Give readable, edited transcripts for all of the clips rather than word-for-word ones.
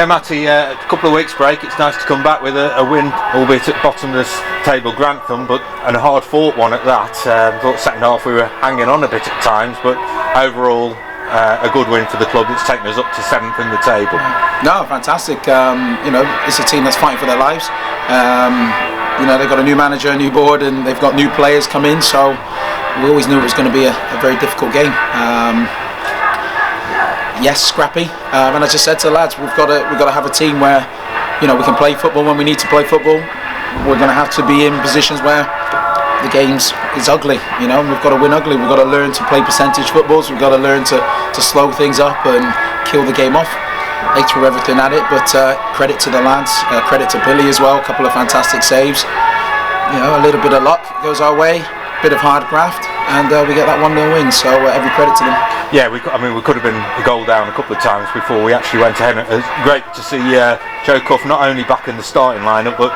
Matty, a couple of weeks break. It's nice to come back with a win, albeit at bottom of the table Grantham, and a hard fought one at that. Thought second half we were hanging on a bit at times, but overall a good win for the club that's taken us up to 7th in the table. No, fantastic. It's a team that's fighting for their lives. They've got a new manager, a new board, and they've got new players come in, so we always knew it was going to be a very difficult game. Yes, scrappy, and I just said to the lads, we've got to have a team where we can play football when we need to play football. We're going to have to be in positions where the games is ugly, we've got to win ugly. We've got to learn to play percentage footballs. We've got to learn to slow things up and kill the game off. They threw everything at it, but credit to the lads, credit to Billy as well. A couple of fantastic saves. A little bit of luck goes our way, bit of hard graft, and we get that 1-0 win. So every credit to them. Yeah, we could have been a goal down a couple of times before we actually went ahead. It was great to see Joe Cuff not only back in the starting lineup, but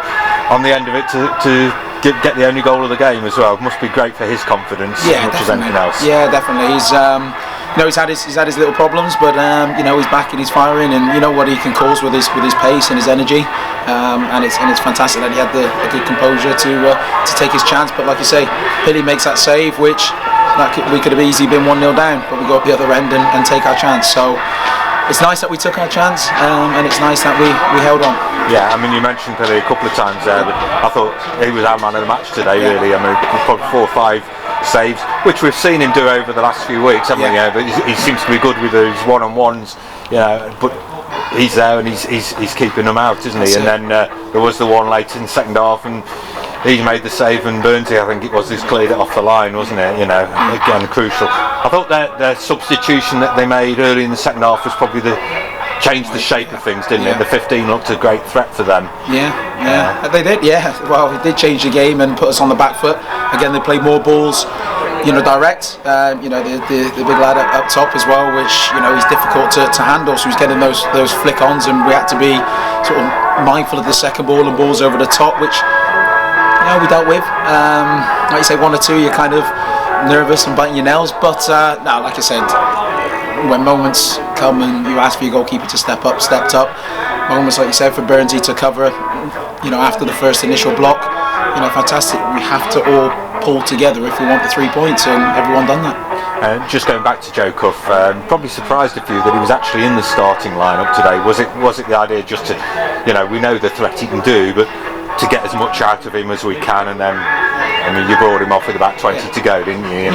on the end of it to get the only goal of the game as well. Must be great for his confidence as much as anything else. Yeah, definitely. He's he's had his little problems, but he's back and he's firing, and you know what he can cause with his pace and his energy, and it's fantastic that he had the good composure to take his chance. But like you say, Billy makes that save, which we could have easily been 1-0 down, but we go up the other end and take our chance. So it's nice that we took our chance, and it's nice that we held on. Yeah, you mentioned Billy a couple of times there, but I thought he was our man of the match today, really. Probably 4 or 5 saves, which we've seen him do over the last few weeks, haven't we? But he seems to be good with those one-on-ones, but he's there and he's keeping them out, isn't he? And then there was the one late in the second half, and he made the save, and Burnsy, I think it was, just cleared it off the line, wasn't it? Again, crucial. I thought their substitution that they made early in the second half was probably changed the shape of things, didn't it? The 15 looked a great threat for them. They did. Well, it did change the game and put us on the back foot. Again, they played more balls, direct. The big lad up top as well, which he's difficult to handle. So he's getting those flick-ons, and we had to be sort of mindful of the second ball and balls over the top, which we dealt with. Like you say, 1 or 2, you're kind of nervous and biting your nails, but no, like I said, when moments come and you ask for your goalkeeper to step up, stepped up. Moments, like you said, for Burnsy to cover, after the first initial block, fantastic. We have to all pull together if we want the 3 points, and everyone done that. Just going back to Joe Cuff, probably surprised a few that he was actually in the starting lineup today. Was it the idea just to, we know the threat he can do, but to get as much out of him as we can, and then you brought him off with about 20 to go, didn't you?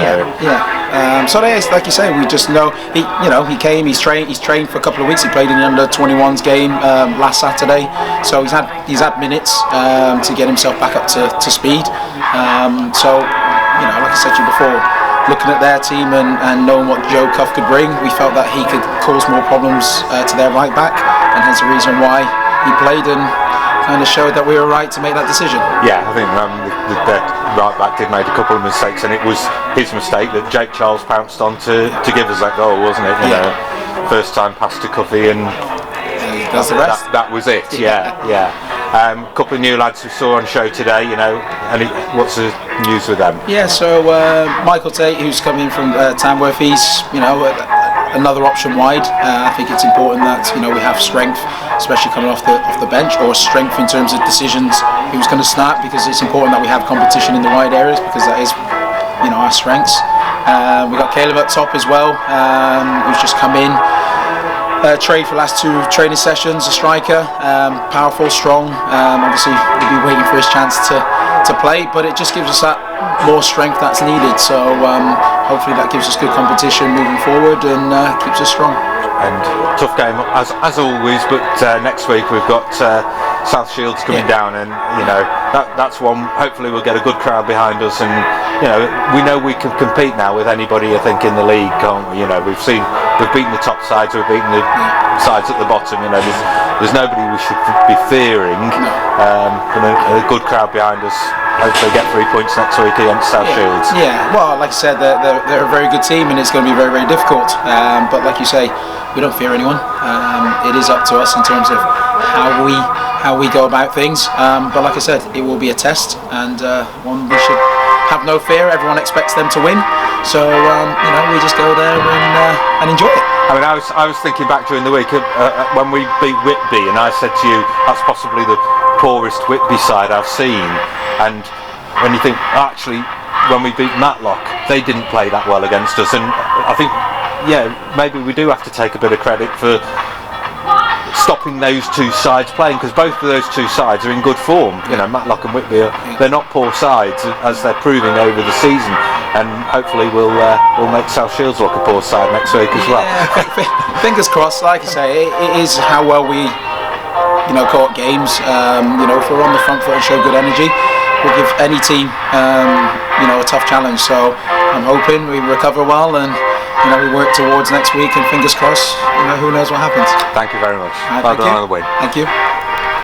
So there's, like you say, we just know he came, he's trained for a couple of weeks. He played in the under-21s game last Saturday, so he's had minutes to get himself back up to speed. Like I said to you before, looking at their team and knowing what Joe Cuff could bring, we felt that he could cause more problems to their right back, and hence the reason why he played and kind of showed that we were right to make that decision. Yeah, I think the right back did make a couple of mistakes, and it was his mistake that Jake Charles pounced on to give us that goal, wasn't it? First time pass to Cuffy, and that's the rest. That was it. Yeah. Couple of new lads we saw on show today. What's the news with them? So Michael Tate, who's coming from Tamworth, he's another option wide. I think it's important that we have strength, especially coming off the bench, or strength in terms of decisions who's going to start, because it's important that we have competition in the wide areas, because that is our strengths. We got Caleb up top as well, who's just come in. Trained for the last 2 training sessions, a striker, powerful, strong. Obviously we'll be waiting for his chance to play, but it just gives us that more strength that's needed. So hopefully that gives us good competition moving forward and keeps us strong. And tough game as always, but next week we've got South Shields coming down, and that's one. Hopefully we'll get a good crowd behind us, and we know we can compete now with anybody, I think, in the league, can't we? We've beaten the top sides, we've beaten the sides at the bottom. There's nobody we should be fearing. And a good crowd behind us. Hopefully get 3 points next week against South Shields. Well, like I said, they're a very good team, and it's going to be very, very difficult. But like you say, we don't fear anyone. It is up to us in terms of how we go about things. But like I said, it will be a test, and one we should have no fear. Everyone expects them to win, so we just go there and enjoy it. I mean, I was thinking back during the week when we beat Whitby, and I said to you that's possibly the poorest Whitby side I've seen. And when you think actually, when we beat Matlock, they didn't play that well against us, and I think maybe we do have to take a bit of credit for stopping those two sides playing, because both of those two sides are in good form. Matlock and Whitby they're not poor sides, as they're proving over the season, and hopefully we'll make South Shields look a poor side next week as well. Fingers crossed. Like you say, it is how well we caught games. If we're on the front foot and show good energy, we'll give any team a tough challenge. So I'm hoping we recover well and we work towards next week, and fingers crossed, who knows what happens. Thank you very much. Right, well done on the win. Thank you.